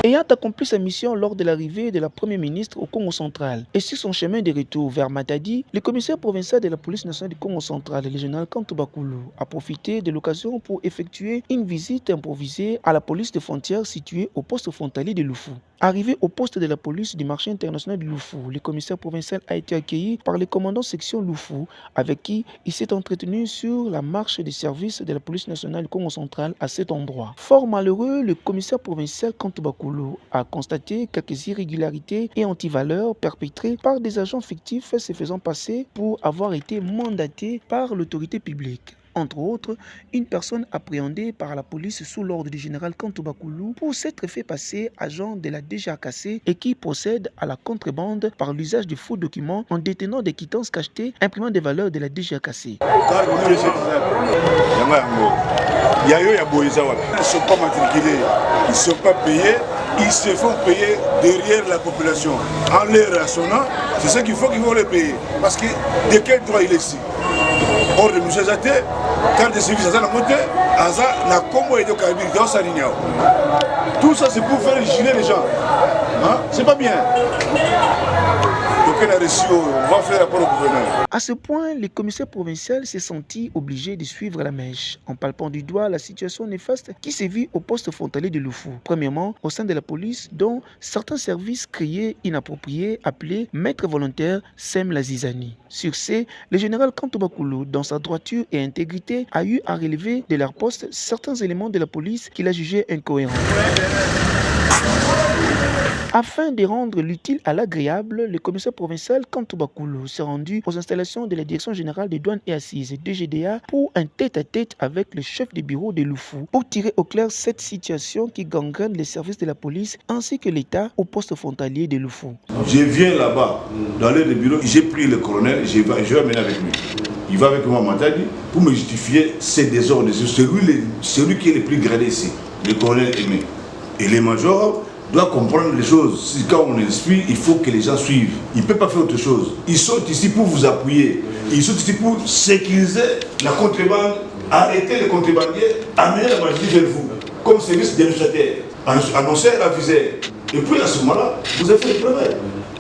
Ayant accompli sa mission lors de l'arrivée de la Première ministre au Congo central et sur son chemin de retour vers Matadi, le commissaire provincial de la police nationale du Congo central, le général Kantou Bakulu, a profité de l'occasion pour effectuer une visite improvisée à la police de frontières située au poste frontalier de Loufou. Arrivé au poste de la police du marché international de Loufou, le commissaire provincial a été accueilli par le commandant section Loufou, avec qui il s'est entretenu sur la marche des services de la police nationale du Congo central à cet endroit. Fort malheureux, le commissaire provincial Kantou Bakulu a constaté quelques irrégularités et antivaleurs perpétrées par des agents fictifs se faisant passer pour avoir été mandatés par l'autorité publique. Entre autres, une personne appréhendée par la police sous l'ordre du général Kantou Bakulu pour s'être fait passer agent de la DGAKC et qui procède à la contrebande par l'usage de faux documents en détenant des quittances cachetées imprimant des valeurs de la DGAKC. Ils ne sont pas matriculés, ils ne sont pas payés, ils se font payer derrière la population. En les rationant, c'est ce qu'il faut qu'ils vont les payer. Parce que de quel droit il est ici? Or de M. Zate, quand des services à la montée, Aza n'a comment aider au Caribéry, tout ça c'est pour faire giler les gens. Hein? C'est pas bien. On va faire rapport au gouverneur. À ce point, le commissaire provincial s'est senti obligé de suivre la mèche en palpant du doigt la situation néfaste qui s'est vue au poste frontalier de Loufou. Premièrement, au sein de la police, dont certains services créés inappropriés appelés maîtres volontaires sèment la zizanie. Sur ce, le général Kantou Bakulu, dans sa droiture et intégrité, a eu à relever de leur poste certains éléments de la police qu'il a jugés incohérents. Afin de rendre l'utile à l'agréable, le commissaire provincial Kantou Bakulu s'est rendu aux installations de la Direction générale des douanes et assises DGDA pour un tête-à-tête avec le chef de bureau de Loufou pour tirer au clair cette situation qui gangrène les services de la police ainsi que l'État au poste frontalier de Loufou. Je viens là-bas, dans le bureau, j'ai pris le colonel, je vais amener avec lui. Il va avec moi à Matadi pour me justifier ces désordres. Celui qui est le plus gradé ici, le colonel Aimé. Et les majors doivent comprendre les choses. Quand on inspire, il faut que les gens suivent. Ils ne peuvent pas faire autre chose. Ils sont ici pour vous appuyer. Ils sont ici pour sécuriser la contrebande, arrêter les contrebandiers, amener la magie vers vous, comme service dénonciateur, annoncer la visée. Et puis à ce moment-là, vous avez fait le travail.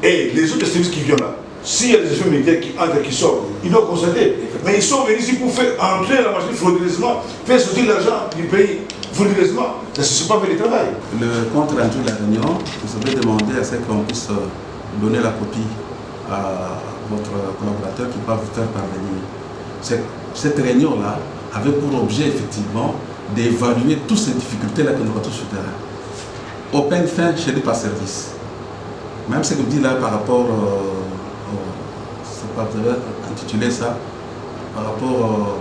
Et les autres services qui viennent là, s'il y a des effets militaires qui entrent, qui sortent, ils doivent constater. Mais ils sont venus ici pour faire entrer la machine frauduleusement, faire sortir l'argent du pays. Frauduleusement, ça ne se pas fait le travail. Le compte rendu de la réunion, vous avez demandé à ce qu'on puisse donner la copie à votre collaborateur qui va vous faire parvenir. Cette réunion-là avait pour objet effectivement d'évaluer toutes ces difficultés-là que nous rencontrons sur le terrain. Aucune fin chez par service. Même ce que vous dites là par rapport, vous avez intitulé ça, par rapport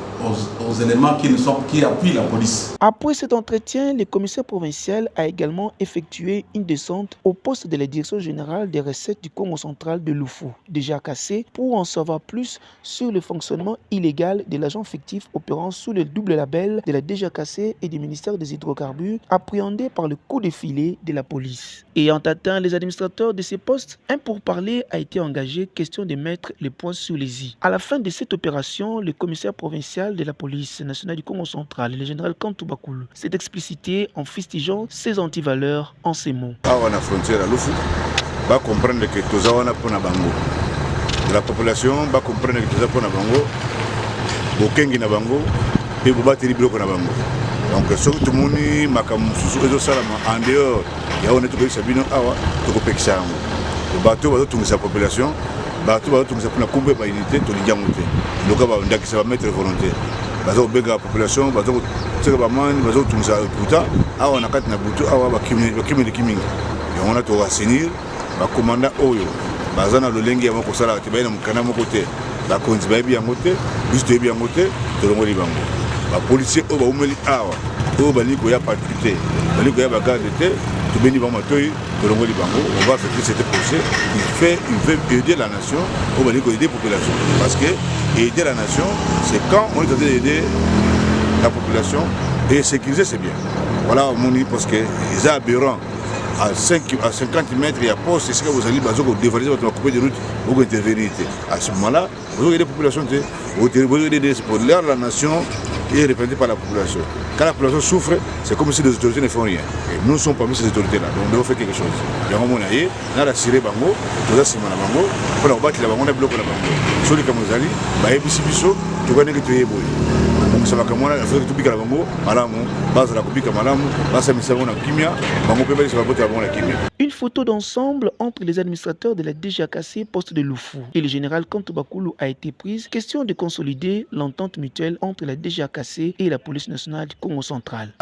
aux éléments qui appuient la police. Après cet entretien, le commissaire provincial a également effectué une descente au poste de la Direction générale des recettes du Congo central de Loufou, DGAKC, pour en savoir plus sur le fonctionnement illégal de l'agent fictif opérant sous le double label de la DGAKC et du ministère des Hydrocarbures, appréhendé par le coup de filet de la police. Ayant atteint les administrateurs de ces postes, un pourparler a été engagé, question de mettre les points sur les i. À la fin de cette opération, le commissaire provincial de la police nationale du Congo central, le général Kantou Bakulu, s'est explicité en fustigeant ses antivaleurs en ces mots. À la frontière à Loufou, va comprendre que tout ça on a pour Nabango. La population va comprendre que tout ça pour Nabango, Bokengi Nabango, et Bobateri Bloco Nabango. Donc surtout moni makamusu ezo salama en dehors ya on est tout sabino awa to ko pekisa yango. Le bateau va tout sa population. Bateau va tout ça pour la couper par unité to li jangote. Donc va ndaki ça va mettre volonté. Bazo bega population bazo tseka ba man bazo tout ça puta awa na kati na butu awa ba kimi de kimingi. Et on a to assainir ba commandant oyo. Bazana lolengi ya moko sala tibaina mukana moko te. Ba konzi ba bi yangote, juste bi yangote to ngoli bango. Les policiers qui ont été awa, qui ont été participés, qui ont été gardés, on va faire cet procès. Il veut aider la nation, on va aider la population. Parce que aider la nation, c'est quand on est en train d'aider la population et sécuriser, c'est bien. Voilà, mon dit parce que les aberrants à 50 mètres, il y a poste, c'est ce que vous allez dévaliser votre coupé de route pour intervenir. À ce moment-là, vous avez des populations, vous avez des pour l'air la nation. est représenté par la population. Quand la population souffre, c'est comme si les autorités ne font rien. Et nous sommes parmi ces autorités-là, donc nous devons faire quelque chose. Il y a un moment où on a assuré Bango, tout ça c'est mon Bango, on a battu la Bango, on a bloqué la Bango. Sur les Kamozali, bah et puis tu connais que tu es beau. Donc ça va comme moi, il faut que tu piques la Bango, malamu, base la copie malamu, base la mission de Kimia, Bango peut pas se rapporter avant la Kimia. Une photo d'ensemble entre les administrateurs de la DGAKC poste de Loufou et le général Kantou Bakoulou a été prise. Question de consolider l'entente mutuelle entre la DGAKC et la police nationale du Congo central.